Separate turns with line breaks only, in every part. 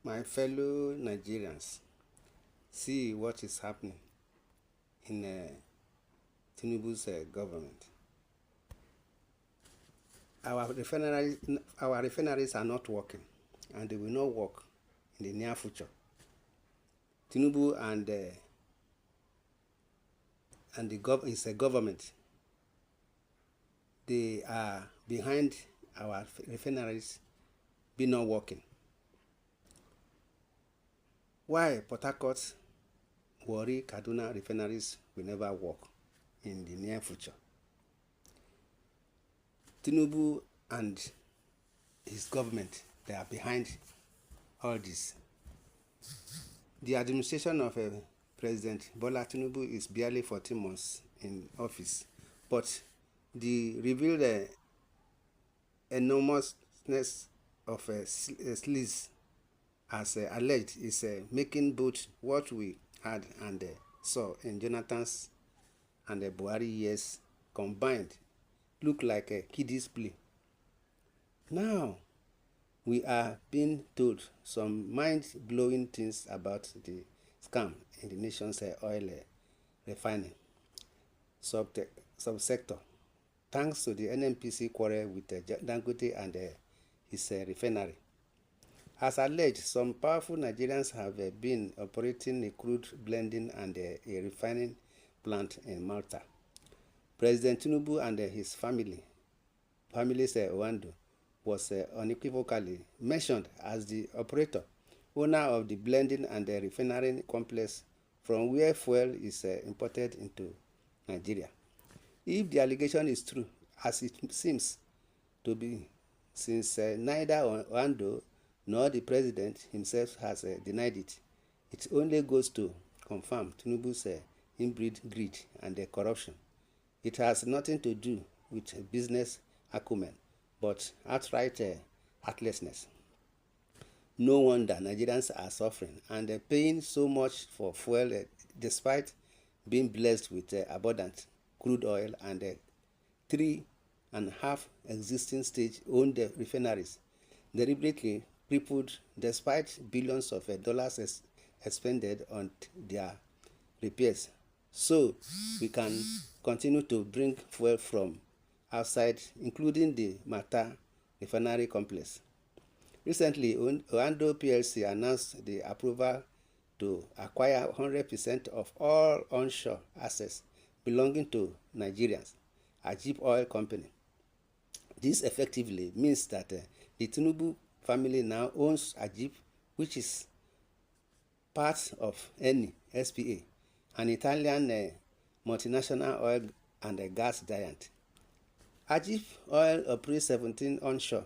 My fellow Nigerians, see what is happening in Tinubu's government. Our refineries are not working, and they will not work in the near future. Tinubu and his government, they are behind our refineries be not working. Why Port Harcourt, Warri, Kaduna refineries will never work in the near future? Tinubu and his government, they are behind all this. The administration of President Bola Tinubu is barely 14 months in office, but the revealed enormousness of sleaze as alleged is making both what we had and saw in Jonathan's and Buhari years combined look like a kiddies play. Now we are being told some mind-blowing things about the scam in the nation's oil refining subsector, thanks to the NNPC quarrel with Dangote and his refinery. As alleged, some powerful Nigerians have been operating a crude blending and a refining plant in Malta. President Tinubu and his family's Owando was unequivocally mentioned as the operator, owner of the blending and the refinery complex from where fuel is imported into Nigeria. If the allegation is true, as it seems to be, since neither Owando nor the president himself has denied it, it only goes to confirm Tinubu's inbreed greed and corruption. It has nothing to do with business acumen, but outright heartlessness. No wonder Nigerians are suffering and paying so much for fuel despite being blessed with abundant crude oil and 3.5 existing state-owned refineries deliberately crippled despite billions of dollars expended on their repairs, so we can continue to bring fuel from outside, including the Malta refinery complex. Recently, Owando PLC announced the approval to acquire 100% of all onshore assets belonging to Nigerians, a Jeep Oil Company. This effectively means that the Tinubu family now owns Ajib, which is part of Eni SPA, an Italian multinational oil and gas giant. Ajib Oil operates 17 onshore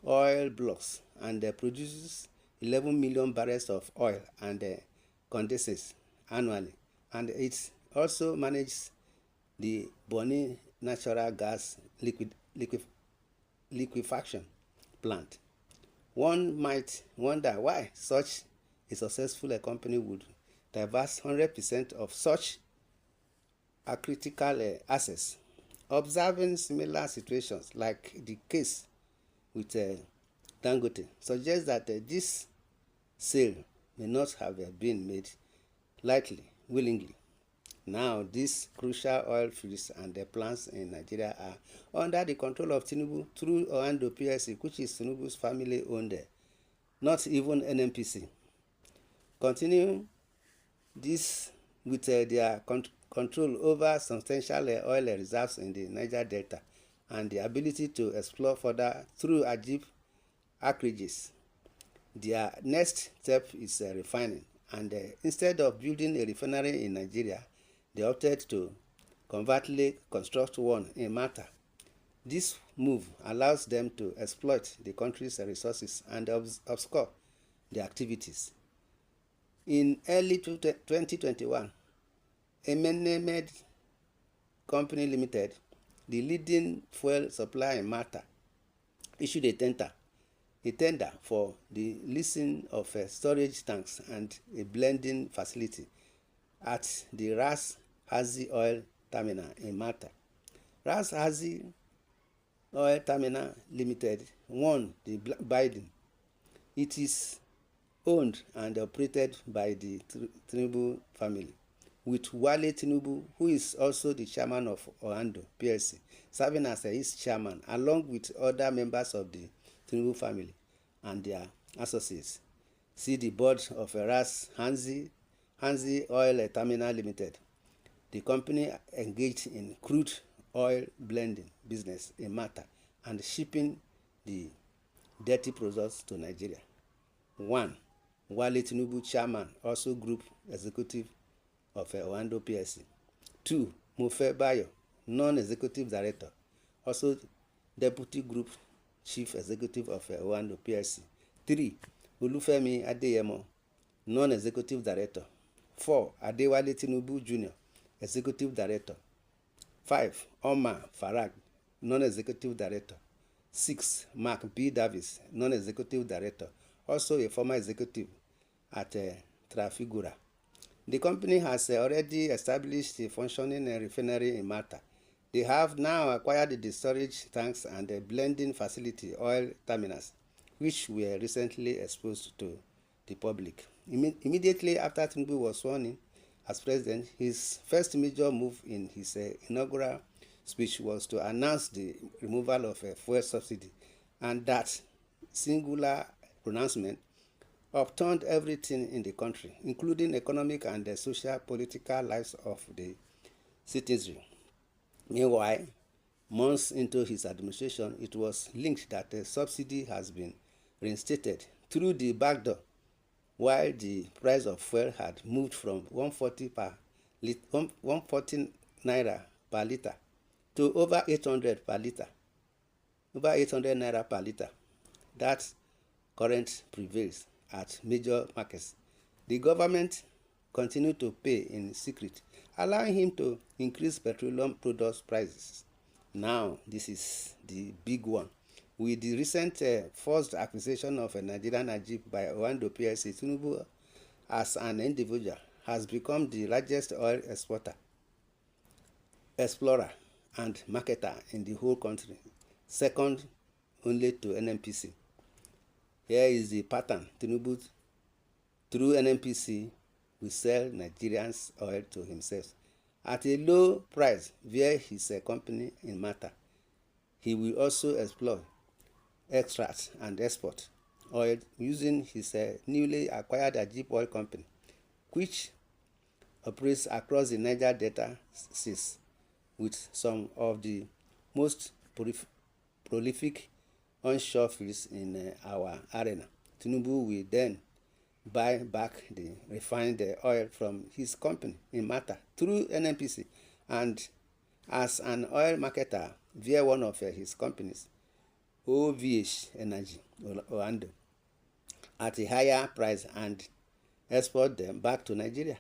oil blocks and produces 11 million barrels of oil and condensates annually, and it also manages the Bonny natural gas liquefaction plant. One might wonder why such a successful company would divest 100% of such a critical assets. Observing similar situations like the case with Dangote suggests that this sale may not have been made lightly, willingly. Now, these crucial oil fields and plants in Nigeria are under the control of Tinubu through Owando PLC, which is Tinubu's family-owned, not even NNPC. Continuing this with their control over substantial oil reserves in the Niger Delta and the ability to explore further through Ajib acreages. Their next step is refining, and instead of building a refinery in Nigeria, they opted to covertly construct one in Malta. This move allows them to exploit the country's resources and obscure their activities. In early 2021, Emenemed Company Limited, the leading fuel supplier in Malta, issued a tender for the leasing of storage tanks and a blending facility at the Ras Hazi Oil Terminal in Malta. Ras Hazi Oil Terminal Limited won the bidding. It is owned and operated by the Tinubu family, with Wale Tinubu, who is also the chairman of Oando PLC, serving as its chairman, along with other members of the Tinubu family and their associates. See the board of Ras Hanzi Oil Terminal Limited. The company engaged in crude oil blending business in Mata and shipping the dirty products to Nigeria. 1. Wale Tinubu, chairman, also group executive of Oando PLC. 2. Mofe Bayo, non-executive director, also deputy group chief executive of Oando PLC. 3. Olufemi Adeyemo, non-executive director. 4. Adewale Tinubu Jr., executive director. 5. Omar Farag, non-executive director. 6. Mark B. Davis, non-executive director, also a former executive at Trafigura. The company has already established a functioning refinery in Malta. They have now acquired the storage tanks and the blending facility oil terminals, which were recently exposed to the public. Immediately after Tinubu was sworn in as president, his first major move in his inaugural speech was to announce the removal of a fuel subsidy, and that singular pronouncement upturned everything in the country, including economic and social political lives of the citizenry. Meanwhile, months into his administration, it was linked that the subsidy has been reinstated through the back door, while the price of fuel had moved from 140 naira per litre to over 800 per litre, over 800 naira per litre. That current prevails at major markets. The government continued to pay in secret, allowing him to increase petroleum products prices. Now, this is the big one. With the recent forced acquisition of a Nigerian Ajib by Oando PLC, Tinubu, as an individual, has become the largest oil explorer and marketer in the whole country, second only to NNPC. Here is the pattern. Tinubu, through NNPC, will sell Nigerians oil to himself at a low price via his company in Malta. He will also explore, extract and export oil using his newly acquired Ajib Oil Company, which operates across the Niger Delta seas with some of the most prolific onshore fields in our arena. Tinubu will then buy back the refined oil from his company in Malta through NNPC, and as an oil marketer via one of his companies, OVH Energy Oando, at a higher price and export them back to Nigeria.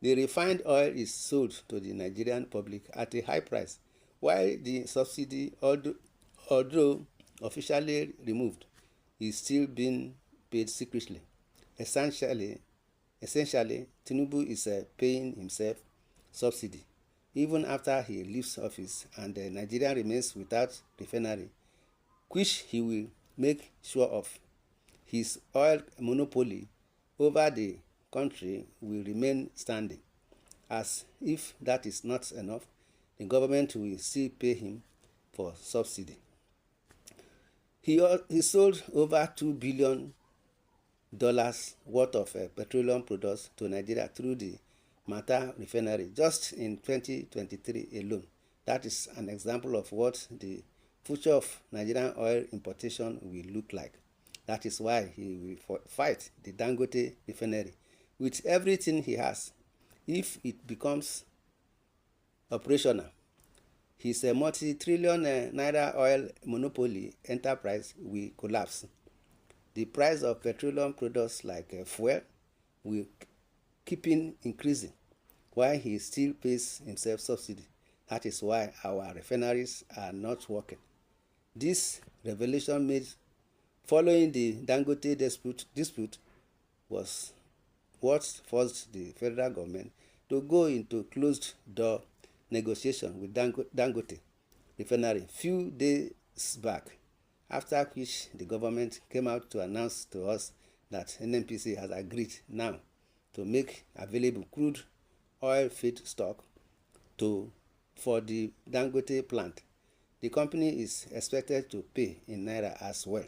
The refined oil is sold to the Nigerian public at a high price, while the subsidy, although officially removed, is still being paid secretly. Essentially, Tinubu is paying himself subsidy even after he leaves office, and Nigeria remains without refinery, which he will make sure of. His oil monopoly over the country will remain standing. As if that is not enough, the government will still pay him for subsidy. He sold over $2 billion worth of petroleum products to Nigeria through the Mata refinery just in 2023 alone. That is an example of what the future of Nigerian oil importation will look like. That is why he will fight the Dangote refinery with everything he has. If it becomes operational, his multi-trillion naira oil monopoly enterprise will collapse. The price of petroleum products like fuel will keep increasing while he still pays himself subsidy. That is why our refineries are not working. This revelation made following the Dangote dispute was what forced the federal government to go into closed-door negotiation with Dangote refinery few days back, after which the government came out to announce to us that NNPC has agreed now to make available crude oil feedstock for the Dangote plant. The company is expected to pay in naira as well.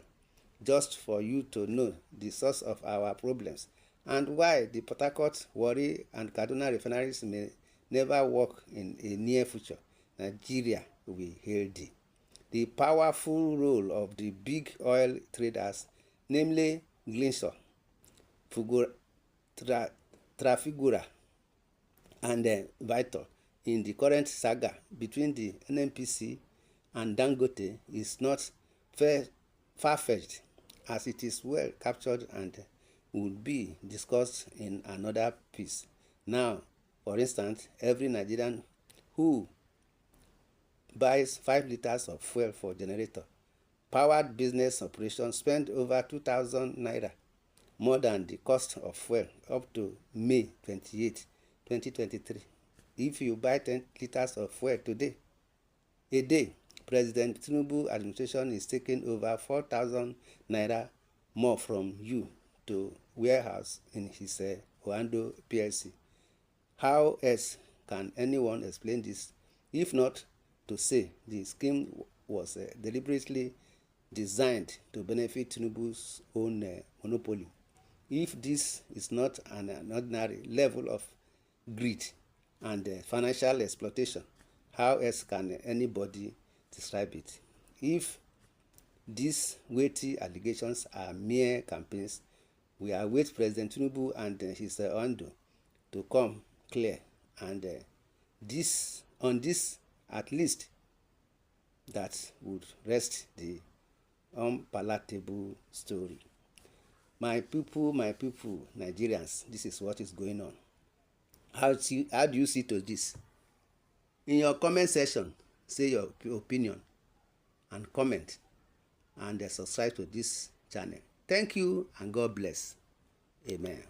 Just for you to know the source of our problems and why the Port Harcourt, Warri and Kaduna refineries may never work in a near future, Nigeria will hail thee. The powerful role of the big oil traders, namely Glencore, Trafigura and Vital, in the current saga between the NNPC and Dangote is not far-fetched, as it is well captured and would be discussed in another piece. Now, for instance, every Nigerian who buys 5 liters of fuel for generator powered business operation spend over 2,000 naira more than the cost of fuel up to May 28, 2023. If you buy 10 liters of fuel today, a day, President Tinubu administration is taking over 4,000 naira more from you to warehouse in his Oando PLC. How else can anyone explain this if not to say the scheme was deliberately designed to benefit Tinubu's own monopoly? If this is not an ordinary level of greed and financial exploitation, how else can anybody describe it? If these weighty allegations are mere campaigns, we await President Tinubu and his Oando to come clear and on this at least that would rest the unpalatable story. My people, Nigerians, this is what is going on. How do you see to this? In your comment section, say your opinion and comment and subscribe to this channel. Thank you and God bless. Amen.